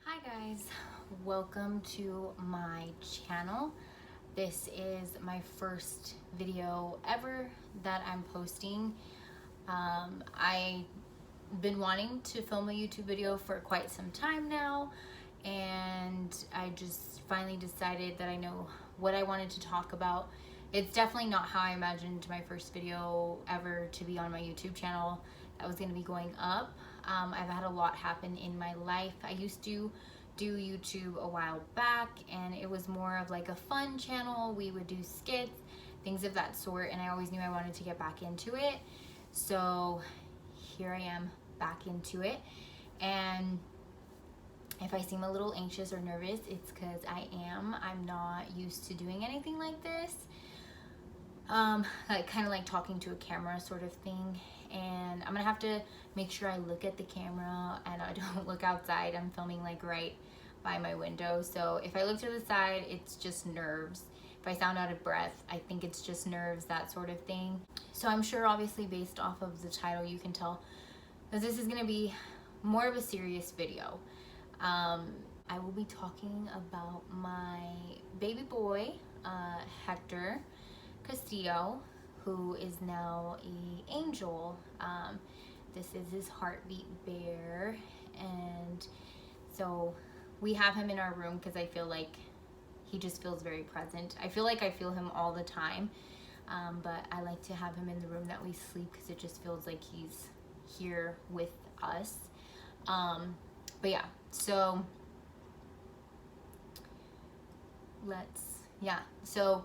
Hi guys, welcome to my channel. This is my first video ever that I'm posting. I've been wanting to film a YouTube video for quite some time now, and I just finally decided that I know what I wanted to talk about. It's definitely not how I imagined my first video ever to be on my YouTube channel that was going to be going up. I've had a lot happen in my life. I used to do YouTube a while back, and it was more of like a fun channel. We would do skits, things of that sort, and I always knew I wanted to get back into it. So here I am back into it, and if I seem a little anxious or nervous, it's because I am. I'm not used to doing anything like this. Like kind of like talking to a camera sort of thing, and I'm gonna have to make sure I look at the camera and I don't look outside. I'm filming like right by my window, so if I look to the side, it's just nerves. If I sound out of breath, I think it's just nerves, that sort of thing. So I'm sure obviously based off of the title you can tell that this is gonna be more of a serious video. I will be talking about my baby boy, Hector Castillo, who is now an angel. This is his heartbeat bear, and so we have him in our room because I feel like he just feels very present. I feel like I feel him all the time, but I like to have him in the room that we sleep because it just feels like he's here with us. But yeah, so so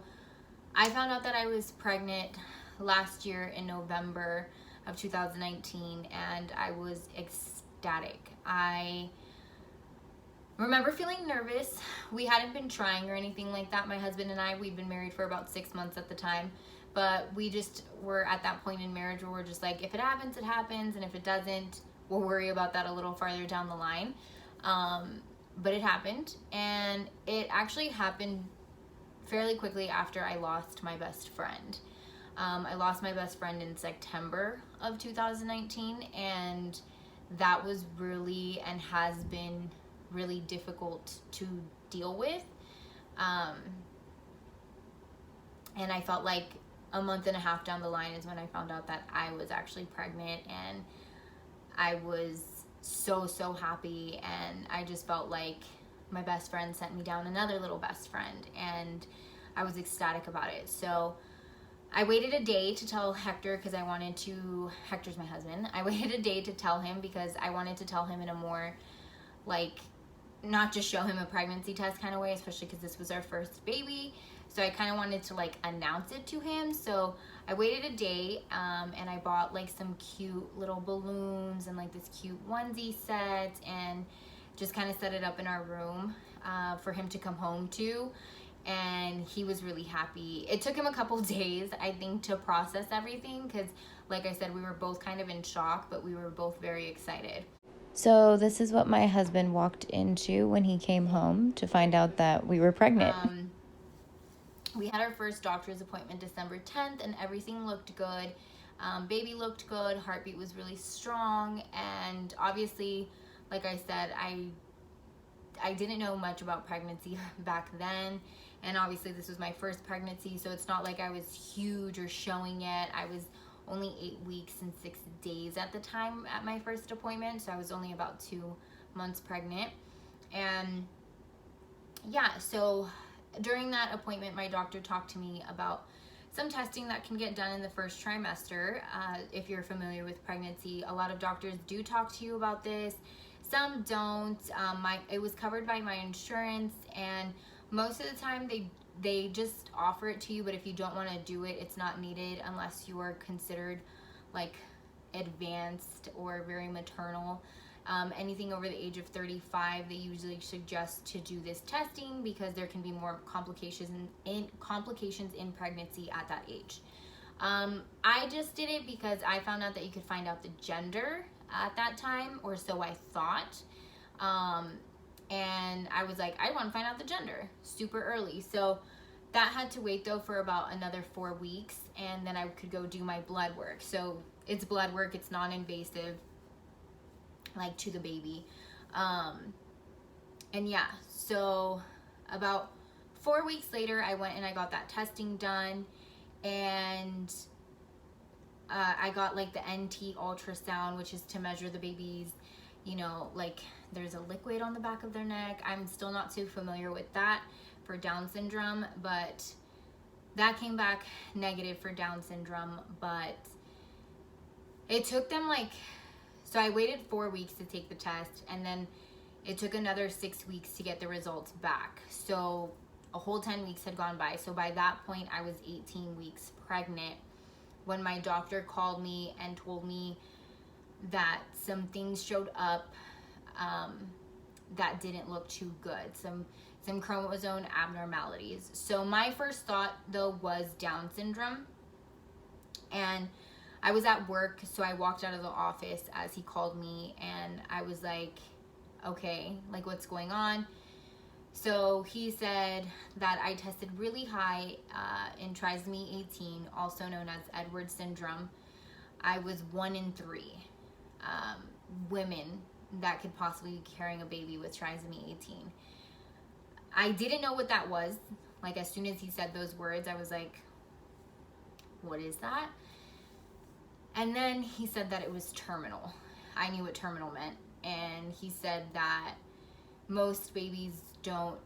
I found out that I was pregnant last year in November of 2019, and I was ecstatic. I remember feeling nervous. We hadn't been trying or anything like that. My husband and I, we'd been married for about 6 months at the time, but we just were at that point in marriage where we're just like, if it happens, it happens, and if it doesn't, we'll worry about that a little farther down the line. But it happened, and it actually happened fairly quickly after I lost my best friend. I lost my best friend in September of 2019, and that was really and has been really difficult to deal with. And I felt like a month and a half down the line is when I found out that I was actually pregnant, and I was so happy, and I just felt like my best friend sent me down another little best friend, and I was ecstatic about it. So I waited a day to tell Hector because I wanted to, Hector's my husband, I waited a day to tell him because I wanted to tell him in a more like, not just show him a pregnancy test kind of way, especially because this was our first baby. So I kind of wanted to like announce it to him. So I waited a day, and I bought like some cute little balloons and like this cute onesie set, and just kind of set it up in our room for him to come home to. And he was really happy. It took him a couple days, I think, to process everything because, like I said, we were both kind of in shock, but we were both very excited. So this is what my husband walked into when he came home to find out that we were pregnant. We had our first doctor's appointment December 10th, and everything looked good. Baby looked good, heartbeat was really strong, and obviously, like I said, I didn't know much about pregnancy back then, and obviously this was my first pregnancy, so it's not like I was huge or showing it. I was only 8 weeks and 6 days at the time at my first appointment, so I was only about 2 months pregnant. And yeah, so during that appointment, my doctor talked to me about some testing that can get done in the first trimester. If you're familiar with pregnancy, a lot of doctors do talk to you about this. Some don't. It was covered by my insurance, and most of the time they just offer it to you, but if you don't want to do it, it's not needed unless you are considered like advanced or very maternal. Anything over the age of 35, they usually suggest to do this testing because there can be more complications in pregnancy at that age. I just did it because I found out that you could find out the gender at that time, or so I thought. And I was like, I want to find out the gender super early. So that had to wait though for about another 4 weeks, and then I could go do my blood work. So it's blood work, it's non-invasive, like to the baby. And yeah, so about 4 weeks later, I went and I got that testing done, and I got like the NT ultrasound, which is to measure the baby's, like there's a liquid on the back of their neck. I'm still not too familiar with that for Down syndrome, but that came back negative for Down syndrome. But it took them so I waited 4 weeks to take the test, and then it took another 6 weeks to get the results back. So a whole 10 weeks had gone by. So by that point, I was 18 weeks pregnant when my doctor called me and told me that some things showed up that didn't look too good. Some chromosome abnormalities. So my first thought, though, was Down syndrome. And I was at work, so I walked out of the office as he called me, and I was like, okay, like, what's going on? So he said that I tested really high in trisomy 18, also known as Edwards syndrome. I was 1 in 3 women that could possibly be carrying a baby with trisomy 18. I didn't know what that was. Like, as soon as he said those words, I was like, what is that? And then he said that it was terminal. I knew what terminal meant. And he said that most babies that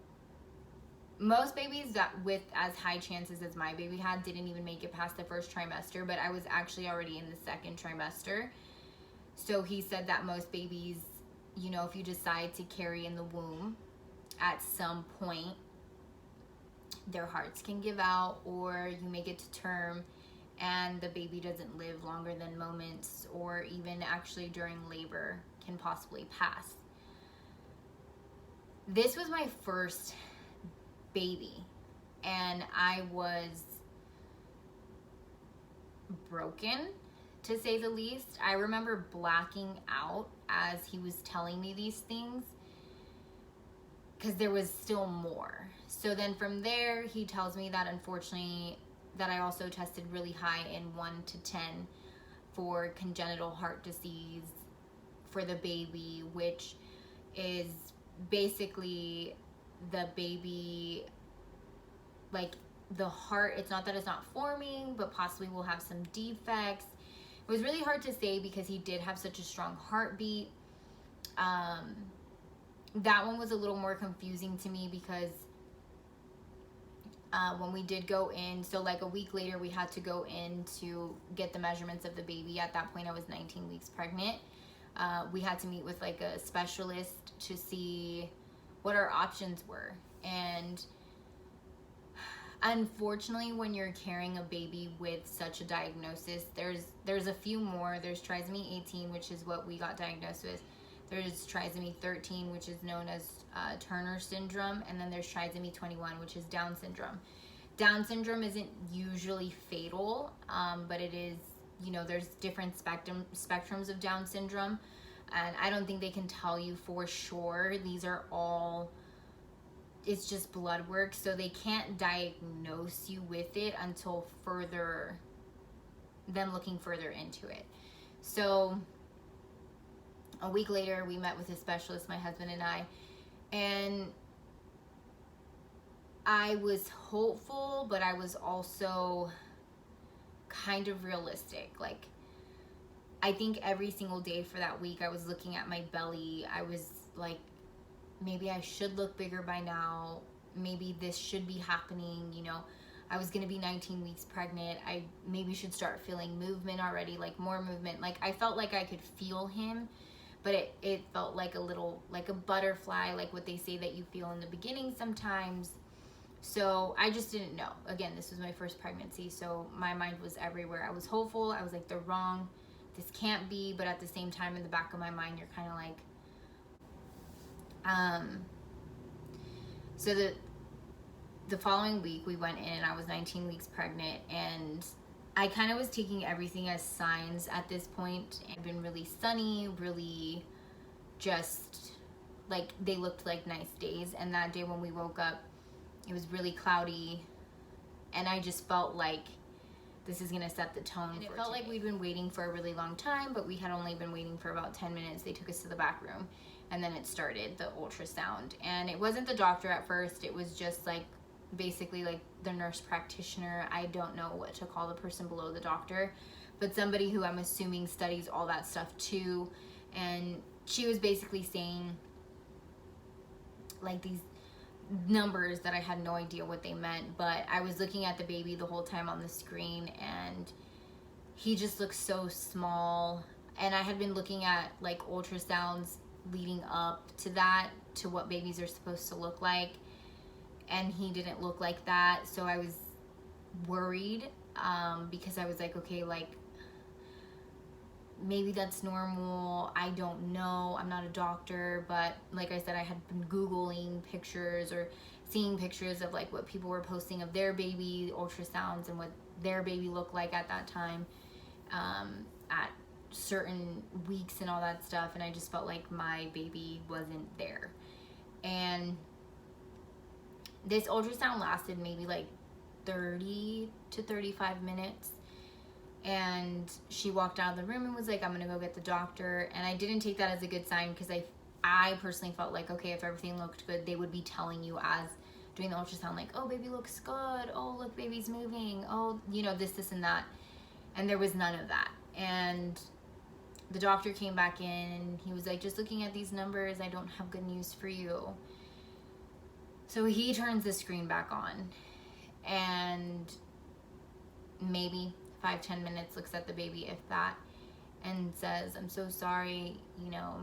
with as high chances as my baby had didn't even make it past the first trimester, but I was actually already in the second trimester. So he said that most babies, if you decide to carry in the womb, at some point their hearts can give out, or you make it to term and the baby doesn't live longer than moments, or even actually during labor can possibly pass. This was my first baby, and I was broken, to say the least. I remember blacking out as he was telling me these things, because there was still more. So then from there, he tells me that unfortunately that I also tested really high in 1 to 10 for congenital heart disease for the baby, which is basically the baby, like the heart, it's not that it's not forming, but possibly will have some defects. It was really hard to say because he did have such a strong heartbeat. That one was a little more confusing to me because when we did go in, so like a week later, we had to go in to get the measurements of the baby. At that point, I was 19 weeks pregnant. We had to meet with like a specialist to see what our options were. And unfortunately, when you're carrying a baby with such a diagnosis, there's a few more. There's trisomy 18, which is what we got diagnosed with. There's trisomy 13, which is known as Turner syndrome, and then there's trisomy 21, which is Down syndrome. Down syndrome isn't usually fatal, but it is, there's different spectrums of Down syndrome, and I don't think they can tell you for sure. These are all, it's just blood work, so they can't diagnose you with it until them looking further into it. So a week later, we met with a specialist, my husband and I was hopeful, but I was also kind of realistic. Like, I think every single day for that week, I was looking at my belly. I was like, maybe I should look bigger by now. Maybe this should be happening, I was gonna be 19 weeks pregnant. I maybe should start feeling movement already, like more movement. Like, I felt like I could feel him, but it felt like like a butterfly, like what they say that you feel in the beginning sometimes. So I just didn't know. Again, this was my first pregnancy, so my mind was everywhere. I was hopeful. I was like, they're wrong. This can't be. But at the same time, in the back of my mind, you're kind of like, so the following week we went in, and I was 19 weeks pregnant, and I kind of was taking everything as signs at this point. It had been really sunny, really just like they looked like nice days. And that day when we woke up, it was really cloudy, and I just felt like this is gonna set the tone. And it felt like we'd been waiting for a really long time, but we had only been waiting for about 10 minutes. They took us to the back room, and then it started, the ultrasound. And it wasn't the doctor at first, it was just like basically like the nurse practitioner. I don't know what to call the person below the doctor, but somebody who I'm assuming studies all that stuff too. And she was basically saying like these numbers that I had no idea what they meant, but I was looking at the baby the whole time on the screen, and he just looked so small. And I had been looking at like ultrasounds leading up to that, to what babies are supposed to look like, and he didn't look like that. So I was worried, because I was like, okay, like maybe that's normal. I don't know. I'm not a doctor, but like I said, I had been Googling pictures or seeing pictures of like what people were posting of their baby ultrasounds and what their baby looked like at that time, at certain weeks and all that stuff. And I just felt like my baby wasn't there. And this ultrasound lasted maybe like 30 to 35 minutes. And she walked out of the room and was like, I'm gonna go get the doctor. And I didn't take that as a good sign, because I personally felt like, okay, if everything looked good, they would be telling you as doing the ultrasound, like, oh, baby looks good, oh, look, baby's moving, oh, you know, this and that. And there was none of that. And the doctor came back in and he was like, just looking at these numbers, I don't have good news for you. So he turns the screen back on, and maybe 5-10 minutes looks at the baby, if that, and says, I'm so sorry, you know,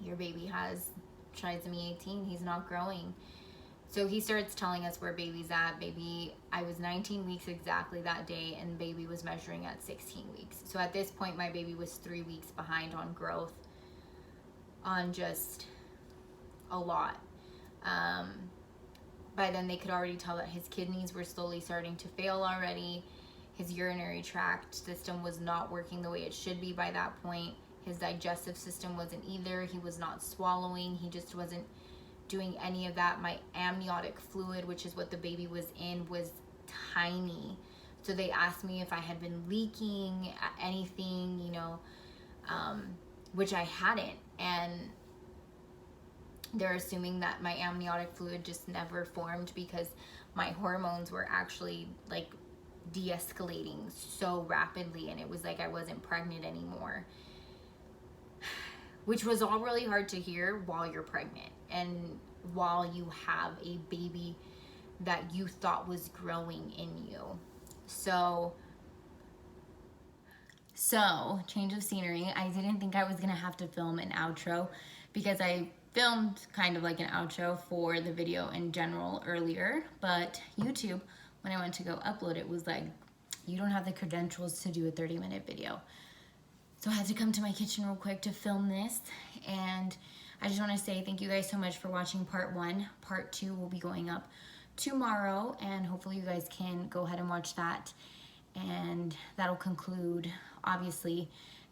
your baby has trisomy 18, he's not growing. So he starts telling us where baby's at. Baby, I was 19 weeks exactly that day, and baby was measuring at 16 weeks. So at this point, my baby was 3 weeks behind on growth, on just a lot. By then they could already tell that his kidneys were slowly starting to fail already. His urinary tract system was not working the way it should be by that point. His digestive system wasn't either. He was not swallowing. He just wasn't doing any of that. My amniotic fluid, which is what the baby was in, was tiny. So they asked me if I had been leaking anything, you know, which I hadn't. And they're assuming that my amniotic fluid just never formed because my hormones were actually like de-escalating so rapidly, and it was like I wasn't pregnant anymore, which was all really hard to hear while you're pregnant and while you have a baby that you thought was growing in you. So change of scenery. I didn't think I was gonna have to film an outro, because I filmed kind of like an outro for the video in general earlier, but YouTube, when I went to go upload it, was like, you don't have the credentials to do a 30-minute video. So I had to come to my kitchen real quick to film this. And I just want to say thank you guys so much for watching part 1. Part 2 will be going up tomorrow, and hopefully you guys can go ahead and watch that. And that'll conclude, obviously,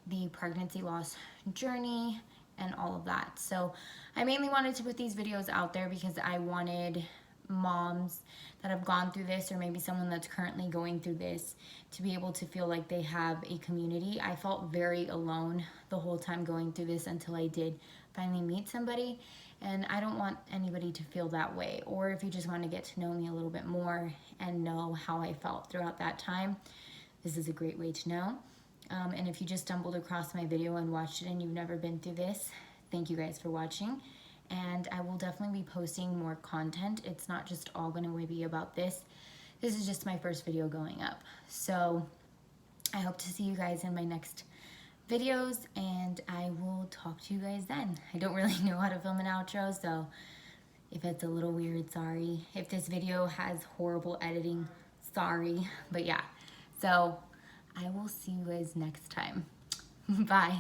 the pregnancy loss journey and all of that. So I mainly wanted to put these videos out there because I wanted moms that have gone through this, or maybe someone that's currently going through this, to be able to feel like they have a community. I felt very alone the whole time going through this until I did finally meet somebody, and I don't want anybody to feel that way. Or if you just want to get to know me a little bit more and know how I felt throughout that time, this is a great way to know. And if you just stumbled across my video and watched it and you've never been through this, thank you guys for watching. And I will definitely be posting more content. It's not just all going to be about this. This is just my first video going up. So I hope to see you guys in my next videos, and I will talk to you guys then. I don't really know how to film an outro, so if it's a little weird, sorry. If this video has horrible editing, sorry. But yeah, so I will see you guys next time. Bye.